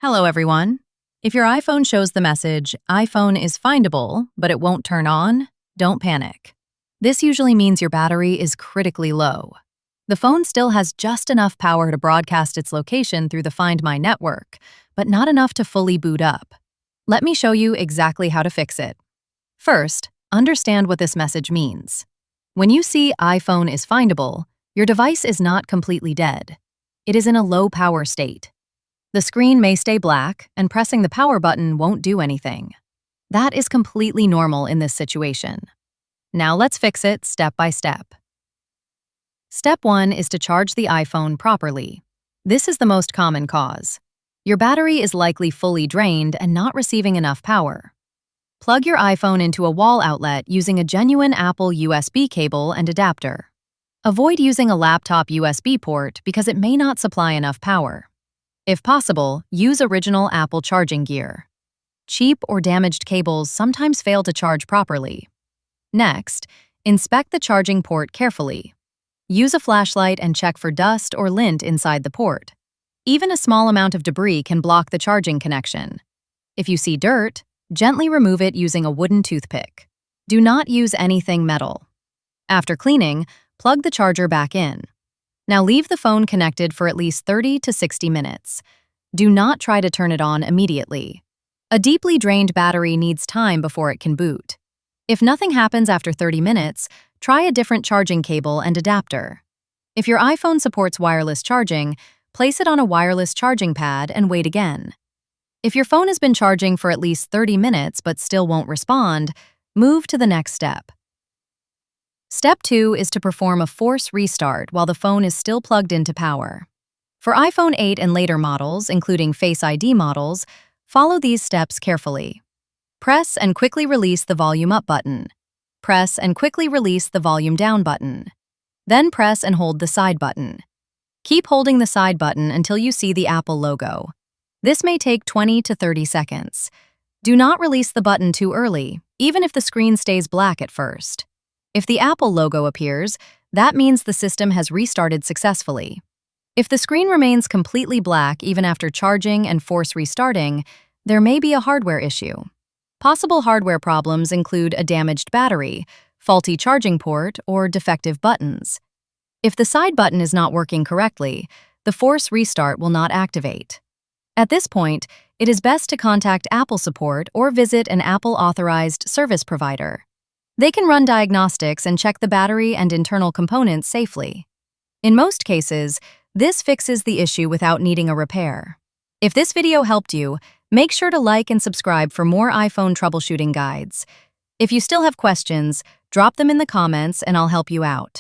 Hello, everyone. If your iPhone shows the message, iPhone is findable, but it won't turn on, don't panic. This usually means your battery is critically low. The phone still has just enough power to broadcast its location through the Find My network, but not enough to fully boot up. Let me show you exactly how to fix it. First, understand what this message means. When you see iPhone is findable, your device is not completely dead. It is in a low power state. The screen may stay black, and pressing the power button won't do anything. That is completely normal in this situation. Now let's fix it step by step. Step 1 is to charge the iPhone properly. This is the most common cause. Your battery is likely fully drained and not receiving enough power. Plug your iPhone into a wall outlet using a genuine Apple USB cable and adapter. Avoid using a laptop USB port because it may not supply enough power. If possible, use original Apple charging gear. Cheap or damaged cables sometimes fail to charge properly. Next, inspect the charging port carefully. Use a flashlight and check for dust or lint inside the port. Even a small amount of debris can block the charging connection. If you see dirt, gently remove it using a wooden toothpick. Do not use anything metal. After cleaning, plug the charger back in. Now leave the phone connected for at least 30 to 60 minutes. Do not try to turn it on immediately. A deeply drained battery needs time before it can boot. If nothing happens after 30 minutes, try a different charging cable and adapter. If your iPhone supports wireless charging, place it on a wireless charging pad and wait again. If your phone has been charging for at least 30 minutes but still won't respond, move to the next step. Step 2 is to perform a force restart while the phone is still plugged into power. For iPhone 8 and later models, including Face ID models, follow these steps carefully. Press and quickly release the volume up button. Press and quickly release the volume down button. Then press and hold the side button. Keep holding the side button until you see the Apple logo. This may take 20 to 30 seconds. Do not release the button too early, even if the screen stays black at first. If the Apple logo appears, that means the system has restarted successfully. If the screen remains completely black even after charging and force restarting, there may be a hardware issue. Possible hardware problems include a damaged battery, faulty charging port, or defective buttons. If the side button is not working correctly, the force restart will not activate. At this point, it is best to contact Apple support or visit an Apple-authorized service provider. They can run diagnostics and check the battery and internal components safely. In most cases, this fixes the issue without needing a repair. If this video helped you, make sure to like and subscribe for more iPhone troubleshooting guides. If you still have questions, drop them in the comments and I'll help you out.